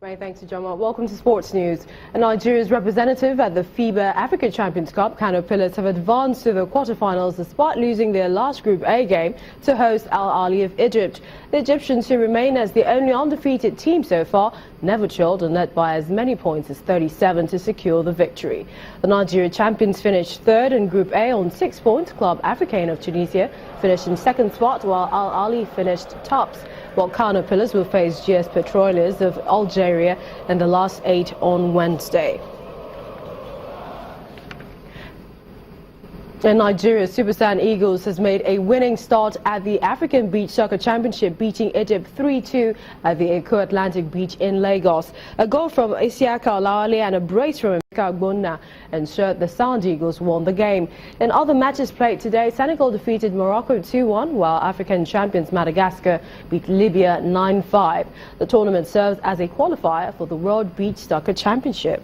Right, thanks to Joma. Welcome to Sports News. Nigeria's representative at the FIBA African Champions Cup, Kano Pillars, have advanced to the quarterfinals despite losing their last Group A game to host Al Ahly of Egypt. The Egyptians, who remain as the only undefeated team so far, never chilled and led by as many points as 37 to secure the victory. The Nigeria champions finished third in Group A on 6 points. Club Africain of Tunisia finished in second spot, while Al Ahly finished tops. While Kano Pillars will face GS Petroleers of Algeria in the last 8 on Wednesday. And Nigeria's Super Saiyan Eagles has made a winning start at the African Beach Soccer Championship, beating Egypt 3-2 at the Eko Atlantic Beach in Lagos. A goal from Isiaka Olawale and a brace from Emeka Ogbonna ensured the Sound Eagles won the game. In other matches played today, Senegal defeated Morocco 2-1, while African champions Madagascar beat Libya 9-5. The tournament serves as a qualifier for the World Beach Soccer Championship.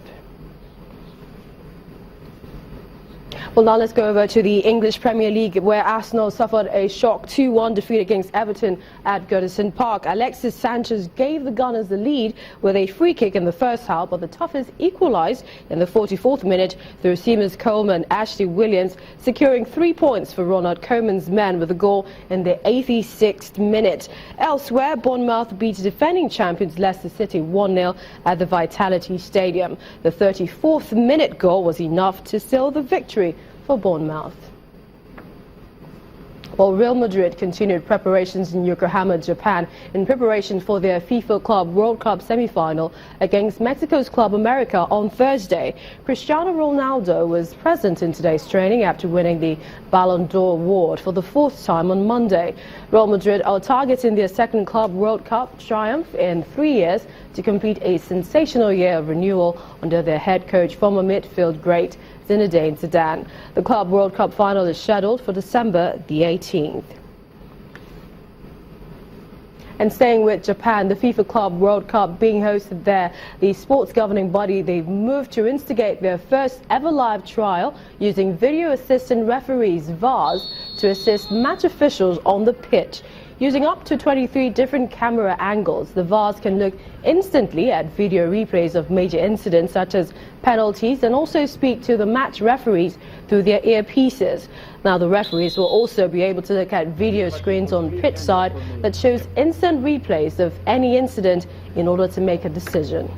Well, now let's go over to the English Premier League, where Arsenal suffered a shock 2-1 defeat against Everton at Goodison Park. Alexis Sanchez gave the Gunners the lead with a free kick in the first half, but the Toughers equalised in the 44th minute through Seamus Coleman. Ashley Williams securing 3 points for Ronald Koeman's men with a goal in the 86th minute. Elsewhere, Bournemouth beat defending champions Leicester City 1-0 at the Vitality Stadium. The 34th minute goal was enough to seal the victory for Bournemouth. Well, Real Madrid continued preparations in Yokohama, Japan, in preparation for their FIFA Club World Cup semi-final against Mexico's Club America on Thursday. Cristiano Ronaldo was present in today's training after winning the Ballon d'Or award for the 4th time on Monday. Real Madrid are targeting their second Club World Cup triumph in 3 years to complete a sensational year of renewal under their head coach, former midfield great Zinedine Zidane. The Club World Cup final is scheduled for December the 18th. And staying with Japan, the FIFA Club World Cup being hosted there, the sports governing body, they've moved to instigate their first ever live trial using video assistant referees, VARs, to assist match officials on the pitch. Using up to 23 different camera angles, the VARs can look instantly at video replays of major incidents such as penalties and also speak to the match referees through their earpieces. Now, the referees will also be able to look at video screens on pitch side that shows instant replays of any incident in order to make a decision.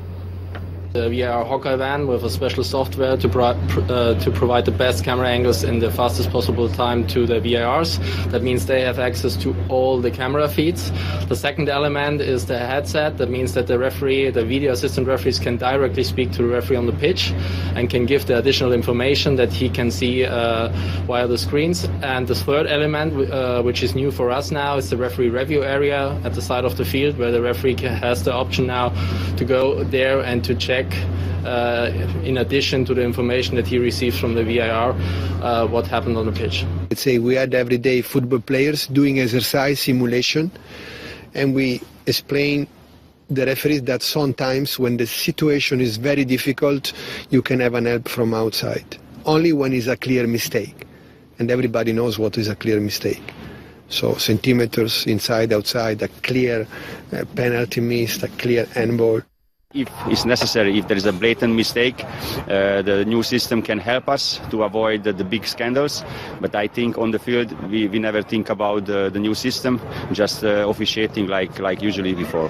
We are a Hawkeye van with a special software to provide the best camera angles in the fastest possible time to the VARs. That means they have access to all the camera feeds. The second element is the headset. That means that the referee, the video assistant referees, can directly speak to the referee on the pitch and can give the additional information that he can see via the screens. And the third element, which is new for us now, is the referee review area at the side of the field, where the referee has the option now to go there and to check, in addition to the information that he receives from the VAR, what happened on the pitch. Let's say we had everyday football players doing exercise simulation, and we explain the referees that sometimes when the situation is very difficult, you can have an help from outside. Only when it's a clear mistake, and everybody knows what is a clear mistake. So centimeters inside, outside, a clear penalty missed, a clear handball. If it's necessary, if there is a blatant mistake, the new system can help us to avoid the big scandals. But I think on the field, we never think about the new system, just officiating like usually before.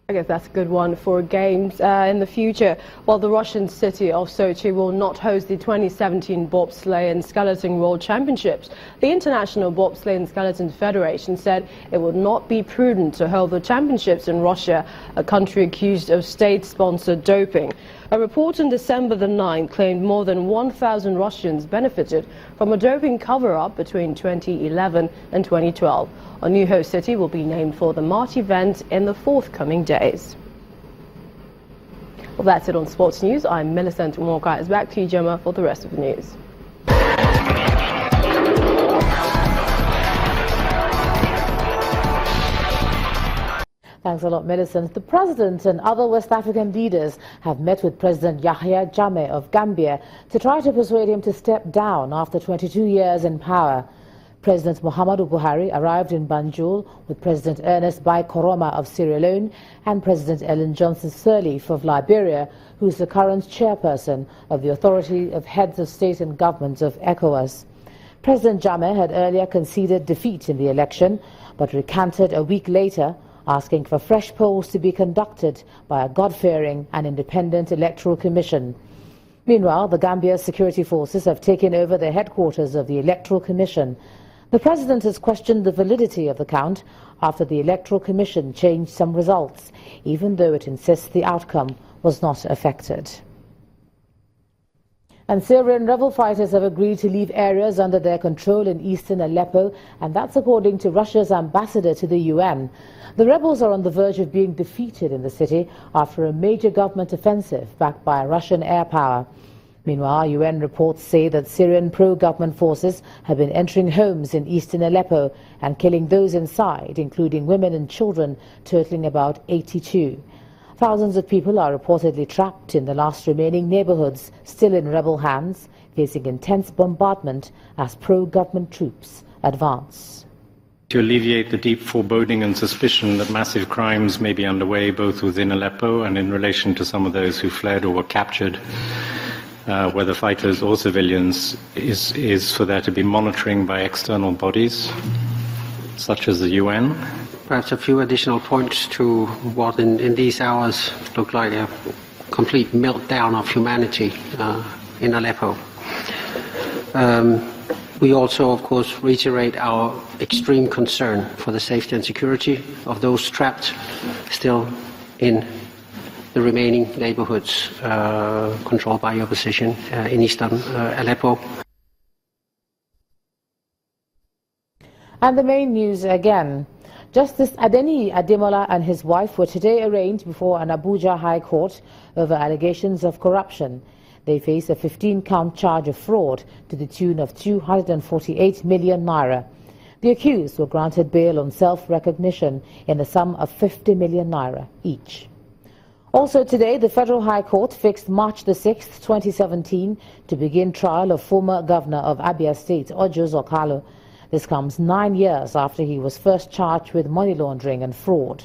I guess that's a good one for games in the future. While the Russian city of Sochi will not host the 2017 Bobsleigh and Skeleton World Championships, the International Bobsleigh and Skeleton Federation said it would not be prudent to hold the championships in Russia, a country accused of state-sponsored doping. A report on December the 9th claimed more than 1,000 Russians benefited from a doping cover-up between 2011 and 2012. A new host city will be named for the March event in the forthcoming days. Well, that's it on Sports News. I'm Millicent Walker. It's back to you, Gemma, for the rest of the news. Thanks a lot, Millicent. The President and other West African leaders have met with President Yahya Jammeh of Gambia to try to persuade him to step down after 22 years in power. President Muhammadu Buhari arrived in Banjul with President Ernest Bai Koroma of Sierra Leone and President Ellen Johnson Sirleaf of Liberia, who is the current chairperson of the Authority of Heads of State and Governments of ECOWAS. President Jammeh had earlier conceded defeat in the election, but recanted a week later, asking for fresh polls to be conducted by a God-fearing and independent electoral commission. Meanwhile, the Gambia's security forces have taken over the headquarters of the Electoral Commission. The president has questioned the validity of the count after the Electoral Commission changed some results, even though it insists the outcome was not affected. And Syrian rebel fighters have agreed to leave areas under their control in eastern Aleppo, and that's according to Russia's ambassador to the UN. The rebels are on the verge of being defeated in the city after a major government offensive backed by Russian air power. Meanwhile, UN reports say that Syrian pro-government forces have been entering homes in eastern Aleppo and killing those inside, including women and children, totaling about 82. Thousands of people are reportedly trapped in the last remaining neighborhoods, still in rebel hands, facing intense bombardment as pro-government troops advance. To alleviate the deep foreboding and suspicion that massive crimes may be underway both within Aleppo and in relation to some of those who fled or were captured, whether fighters or civilians, is for there to be monitoring by external bodies, such as the UN. Perhaps a few additional points to what in these hours look like a complete meltdown of humanity in Aleppo. We also, of course, reiterate our extreme concern for the safety and security of those trapped still in the remaining neighborhoods controlled by the opposition in eastern Aleppo. And the main news again. Justice Adeni Ademola and his wife were today arraigned before an Abuja High Court over allegations of corruption. They face a 15-count charge of fraud to the tune of 248 million naira. The accused were granted bail on self-recognition in the sum of 50 million naira each. Also today, the Federal High Court fixed March the 6th, 2017 to begin trial of former governor of Abia State, Ojo Zokalo. This comes 9 years after he was first charged with money laundering and fraud.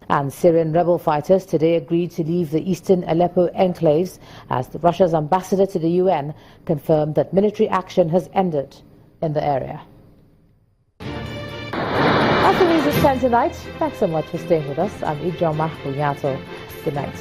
And Syrian rebel fighters today agreed to leave the eastern Aleppo enclaves as Russia's ambassador to the UN confirmed that military action has ended in the area. That's the news at 10 tonight. Thanks so much for staying with us. I'm Ijoma Bunyato. Good night.